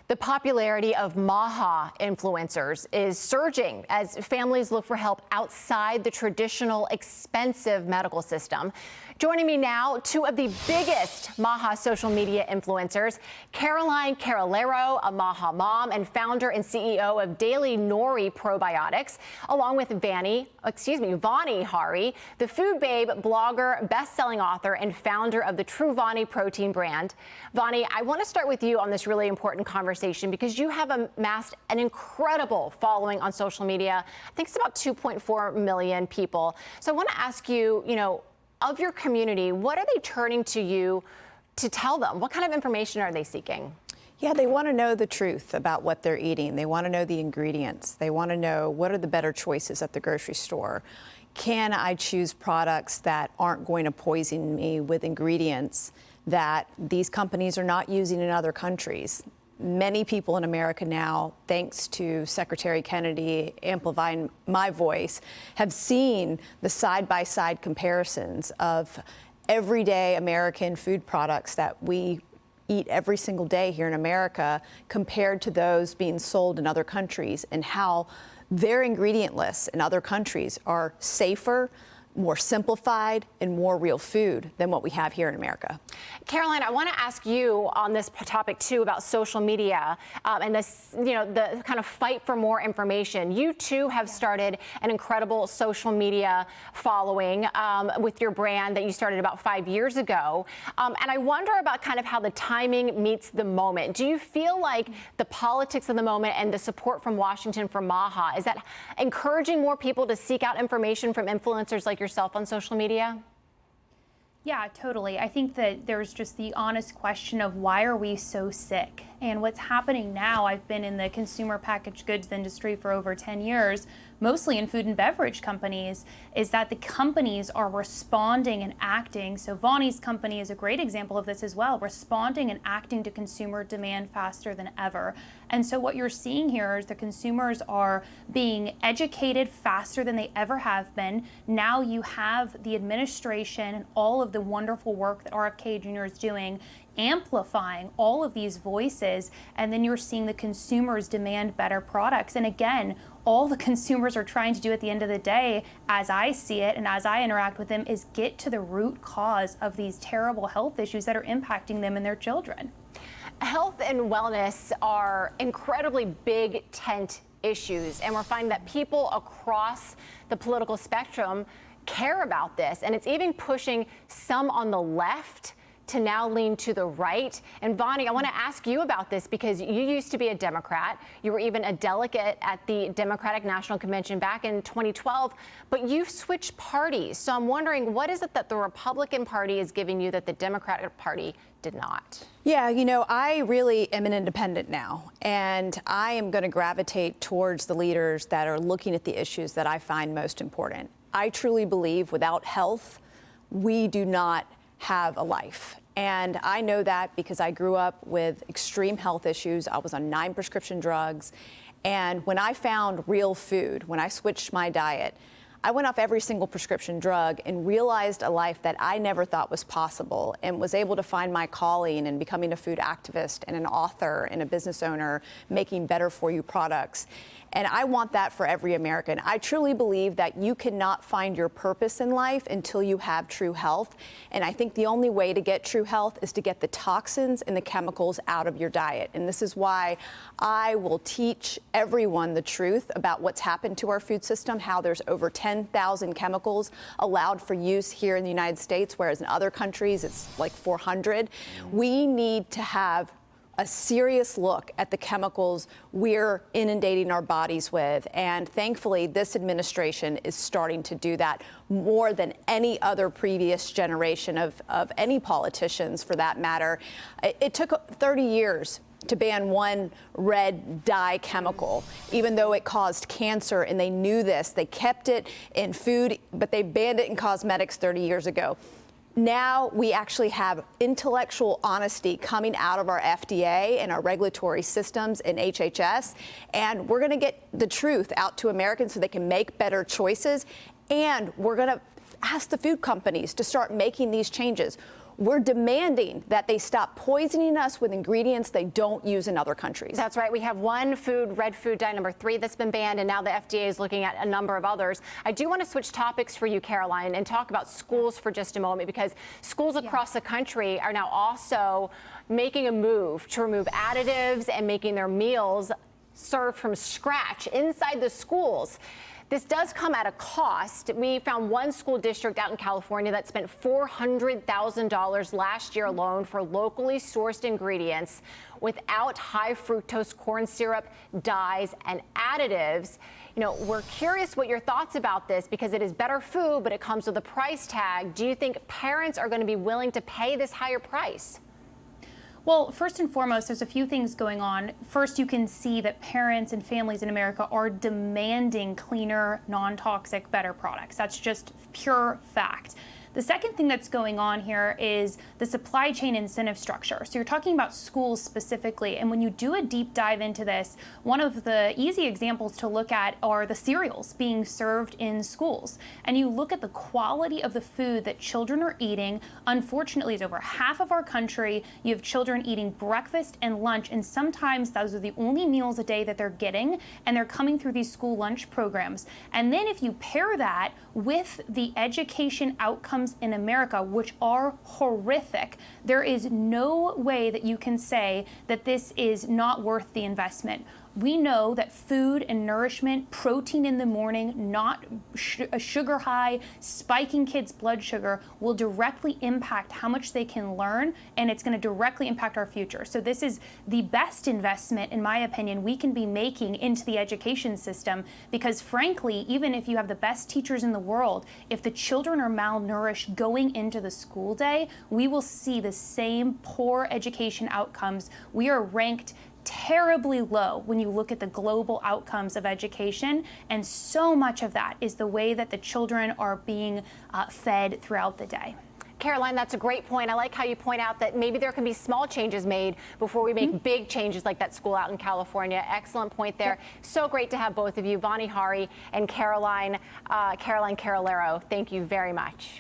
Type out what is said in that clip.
The popularity of MAHA influencers is surging as families look for help outside the traditional expensive medical system. Joining me now, two of the biggest MAHA social media influencers, Caroline Carolero, a MAHA mom and founder and CEO of Daily Nori Probiotics, along with Vani Hari, the food babe, blogger, best-selling author, and founder of the True Vani protein brand. Vani, I want to start with you on this really important conversation because you have amassed an incredible following on social media. I think it's about 2.4 million people. So I want to ask you, of your community, what are they turning to you to tell them? What kind of information are they seeking? Yeah, they want to know the truth about what they're eating. They want to know the ingredients. They want to know what are the better choices at the grocery store. Can I choose products that aren't going to poison me with ingredients that these companies are not using in other countries? Many people in America now, thanks to Secretary Kennedy amplifying my voice, have seen the side-by-side comparisons of everyday American food products that we eat every single day here in America compared to those being sold in other countries, and how their ingredient lists in other countries are safer, more simplified, and more real food than what we have here in America. Caroline, I want to ask you on this topic too about social media and this, the kind of fight for more information. You too have started an incredible social media following with your brand that you started about 5 years ago. And I wonder about kind of how the timing meets the moment. Do you feel like the politics of the moment and the support from Washington for MAHA, is that encouraging more people to seek out information from influencers like yourself on social media? Yeah, totally. I think that there's just the honest question of why are we so sick? And what's happening now, I've been in the consumer packaged goods industry for over 10 years, mostly in food and beverage companies, is that the companies are responding and acting. So Vani's company is a great example of this as well, responding and acting to consumer demand faster than ever. And so what you're seeing here is the consumers are being educated faster than they ever have been. Now you have the administration and all of the wonderful work that RFK Jr. is doing, amplifying all of these voices, and then you're seeing the consumers demand better products. And again, all the consumers are trying to do at the end of the day, as I see it and as I interact with them, is get to the root cause of these terrible health issues that are impacting them and their children. Health and wellness are incredibly big tent issues, and we're finding that people across the political spectrum care about this, and it's even pushing some on the left to now lean to the right. And Vani, I want to ask you about this because you used to be a Democrat. You were even a delegate at the Democratic National Convention back in 2012, but you've switched parties. So I'm wondering, what is it that the Republican Party is giving you that the Democratic Party did not? Yeah, I really am an independent now, and I am going to gravitate towards the leaders that are looking at the issues that I find most important. I truly believe without health, we do not have a life. And I know that because I grew up with extreme health issues. I was on 9 prescription drugs. And when I found real food, when I switched my diet, I went off every single prescription drug and realized a life that I never thought was possible, and was able to find my calling in becoming a food activist and an author and a business owner making better for you products. And I want that for every American. I truly believe that you cannot find your purpose in life until you have true health. And I think the only way to get true health is to get the toxins and the chemicals out of your diet. And this is why I will teach everyone the truth about what's happened to our food system, how there's over 10,000 chemicals allowed for use here in the United States, whereas in other countries it's like 400. We need to have a serious look at the chemicals we're inundating our bodies with. And thankfully, this administration is starting to do that more than any other previous generation of any politicians, for that matter. It took 30 years to ban one red dye chemical, even though it caused cancer, and they knew this. They kept it in food, but they banned it in cosmetics 30 years ago. Now we actually have intellectual honesty coming out of our FDA and our regulatory systems in HHS, and we're going to get the truth out to Americans so they can make better choices, and we're going to ask the food companies to start making these changes. we're demanding that they stop poisoning us with ingredients they don't use in other countries. That's right. We have one food, red food dye number 3, that's been banned, and now the FDA is looking at a number of others. I do want to switch topics for you, Caroline, and talk about schools for just a moment, because schools across the country are now also making a move to remove additives and making their meals served from scratch inside the schools. This does come at a cost. We found one school district out in California that spent $400,000 last year alone for locally sourced ingredients without high fructose corn syrup, dyes, and additives. You know, we're curious what your thoughts about this, because it is better food, but it comes with a price tag. Do you think parents are going to be willing to pay this higher price? Well, first and foremost, there's a few things going on. First, you can see that parents and families in America are demanding cleaner, non-toxic, better products. That's just pure fact. The second thing that's going on here is the supply chain incentive structure. So you're talking about schools specifically, and when you do a deep dive into this, one of the easy examples to look at are the cereals being served in schools. And you look at the quality of the food that children are eating. Unfortunately, it's over half of our country. You have children eating breakfast and lunch, and sometimes those are the only meals a day that they're getting, and they're coming through these school lunch programs. And then if you pair that with the education outcomes in America, which are horrific, there is no way that you can say that this is not worth the investment. We know that food and nourishment, protein in the morning, not a sugar high, spiking kids' blood sugar, will directly impact how much they can learn, and it's going to directly impact our future. So this is the best investment, in my opinion, we can be making into the education system, because frankly, even if you have the best teachers in the world, if the children are malnourished going into the school day, we will see the same poor education outcomes. We are ranked terribly low when you look at the global outcomes of education, and so much of that is the way that the children are being fed throughout the day. Caroline, that's a great point. I like how you point out that maybe there can be small changes made before we make big changes like that school out in California. Excellent point there. Yep. So great to have both of you, Vani Hari and Caroline Carolero. Thank you very much.